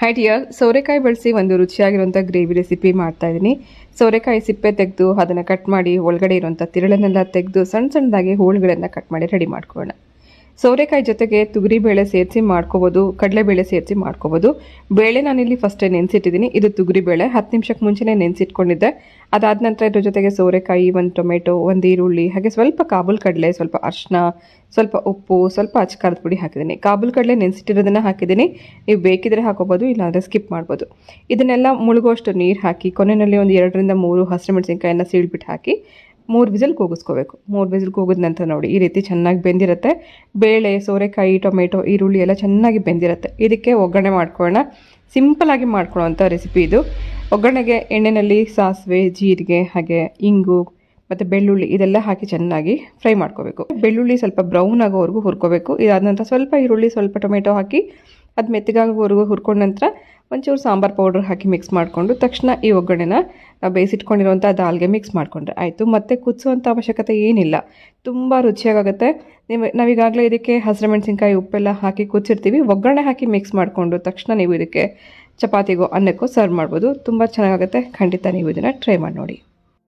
High dear, ಸೋರೆಕಾಯಿ ಬಳಸಿ ಒಂದು ರುಚಿಯಾಗಿರುವಂಥ ಗ್ರೇವಿ ರೆಸಿಪಿ ಮಾಡ್ತಾ ಇದ್ದೀನಿ. ಸೋರೆಕಾಯಿ ಸಿಪ್ಪೆ ತೆಗೆದು ಅದನ್ನು ಕಟ್ ಮಾಡಿ ಒಳಗಡೆ ಇರುವಂಥ ತಿರುಳನ್ನೆಲ್ಲ ತೆಗೆದು ಸಣ್ಣ ಸಣ್ಣದಾಗಿ ಹೋಳುಗಳನ್ನು ಕಟ್ ಮಾಡಿ ರೆಡಿ ಮಾಡ್ಕೊಳ್ಳೋಣ. ಸೋರೆಕಾಯಿ ಜೊತೆಗೆ ತೊಗರಿಬೇಳೆ ಸೇರಿಸಿ ಮಾಡ್ಕೋಬೋದು, ಕಡಲೆಬೇಳೆ ಸೇರಿಸಿ ಮಾಡ್ಕೋಬೋದು. ಬೇಳೆ ನಾನಿಲ್ಲಿ ಫಸ್ಟೇ ನೆನೆಸಿಟ್ಟಿದ್ದೀನಿ. ಇದು ತೊಗರಿಬೇಳೆ 10 ನಿಮಿಷಕ್ಕೆ ಮುಂಚೆನೇ ನೆನೆಸಿಟ್ಕೊಂಡಿದ್ದೆ. ಅದಾದ ನಂತರ ಇದ್ರ ಜೊತೆಗೆ ಸೋರೆಕಾಯಿ, ಒಂದು ಟೊಮೆಟೊ, ಒಂದು ಈರುಳ್ಳಿ, ಹಾಗೆ ಸ್ವಲ್ಪ ಕಾಬೂಲ್ ಕಡಲೆ, ಸ್ವಲ್ಪ ಅರಿಶಿನ, ಸ್ವಲ್ಪ ಉಪ್ಪು, ಸ್ವಲ್ಪ ಅಚ್ಚಕಾರದ ಪುಡಿ ಹಾಕಿದ್ದೀನಿ. ಕಾಬೂಲ್ ಕಡಲೆ ನೆನೆಸಿಟ್ಟಿರೋದನ್ನು ಹಾಕಿದ್ದೀನಿ. ನೀವು ಬೇಕಿದ್ರೆ ಹಾಕೋಬೋದು, ಇಲ್ಲಾಂದರೆ ಸ್ಕಿಪ್ ಮಾಡ್ಬೋದು. ಇದನ್ನೆಲ್ಲ ಮುಳುಗುವಷ್ಟು ನೀರು ಹಾಕಿ ಕೊನೆಯಲ್ಲಿ ಒಂದು 2 ರಿಂದ 3 ಹಸಿಮೆಣಸಿನ್ಕಾಯಿನ ಸೀಳ್ಬಿಟ್ಟು ಹಾಕಿ 3 ವಿಸಿಲ್ ಕೂಗಿಸ್ಕೋಬೇಕು. 3 ವಿಸಿಲ್ ಕೂಗಿದ ನಂತರ ನೋಡಿ ಈ ರೀತಿ ಚೆನ್ನಾಗಿ ಬೆಂದಿರುತ್ತೆ. ಬೇಳೆ, ಸೋರೆಕಾಯಿ, ಟೊಮೆಟೊ, ಈರುಳ್ಳಿ ಎಲ್ಲ ಚೆನ್ನಾಗಿ ಬೆಂದಿರುತ್ತೆ. ಇದಕ್ಕೆ ಒಗ್ಗರಣೆ ಮಾಡ್ಕೊಳ್ಳೋಣ. ಸಿಂಪಲಾಗಿ ಮಾಡ್ಕೊಳ್ಳೋವಂಥ ರೆಸಿಪಿ ಇದು. ಒಗ್ಗರಣೆಗೆ ಎಣ್ಣೆಯಲ್ಲಿ ಸಾಸಿವೆ, ಜೀರಿಗೆ, ಹಾಗೆ ಇಂಗು ಮತ್ತು ಬೆಳ್ಳುಳ್ಳಿ ಇದೆಲ್ಲ ಹಾಕಿ ಚೆನ್ನಾಗಿ ಫ್ರೈ ಮಾಡ್ಕೋಬೇಕು. ಬೆಳ್ಳುಳ್ಳಿ ಸ್ವಲ್ಪ ಬ್ರೌನ್ ಆಗೋವರೆಗೂ ಹುರ್ಕೋಬೇಕು. ಇದಾದ ನಂತರ ಸ್ವಲ್ಪ ಈರುಳ್ಳಿ, ಸ್ವಲ್ಪ ಟೊಮೆಟೊ ಹಾಕಿ ಅದು ಮೆತ್ತಗಾಗೋವರೆಗೂ ಹುರ್ಕೊಂಡ ನಂತರ ಒಂಚೂರು ಸಾಂಬಾರು ಪೌಡ್ರ್ ಹಾಕಿ ಮಿಕ್ಸ್ ಮಾಡಿಕೊಂಡು ತಕ್ಷಣ ಈ ಒಗ್ಗರಣೆನ ನಾವು ಬೇಯಿಸಿಟ್ಕೊಂಡಿರುವಂಥ ದಾಲ್ಗೆ ಮಿಕ್ಸ್ ಮಾಡಿಕೊಂಡ್ರೆ ಆಯಿತು. ಮತ್ತು ಕುದಿಸುವಂಥ ಅವಶ್ಯಕತೆ ಏನಿಲ್ಲ, ತುಂಬ ರುಚಿಯಾಗುತ್ತೆ. ನಾವೀಗಾಗಲೇ ಇದಕ್ಕೆ ಹಸಿರು ಮೆಣಸಿನ್ಕಾಯಿ, ಉಪ್ಪೆಲ್ಲ ಹಾಕಿ ಕುದಿಸಿರ್ತೀವಿ. ಒಗ್ಗರಣೆ ಹಾಕಿ ಮಿಕ್ಸ್ ಮಾಡಿಕೊಂಡು ತಕ್ಷಣ ನೀವು ಇದಕ್ಕೆ ಚಪಾತಿಗೋ ಅನ್ನಕ್ಕೋ ಸರ್ವ್ ಮಾಡ್ಬೋದು. ತುಂಬ ಚೆನ್ನಾಗಾಗುತ್ತೆ. ಖಂಡಿತ ನೀವು ಇದನ್ನು ಟ್ರೈ ಮಾಡಿ ನೋಡಿ.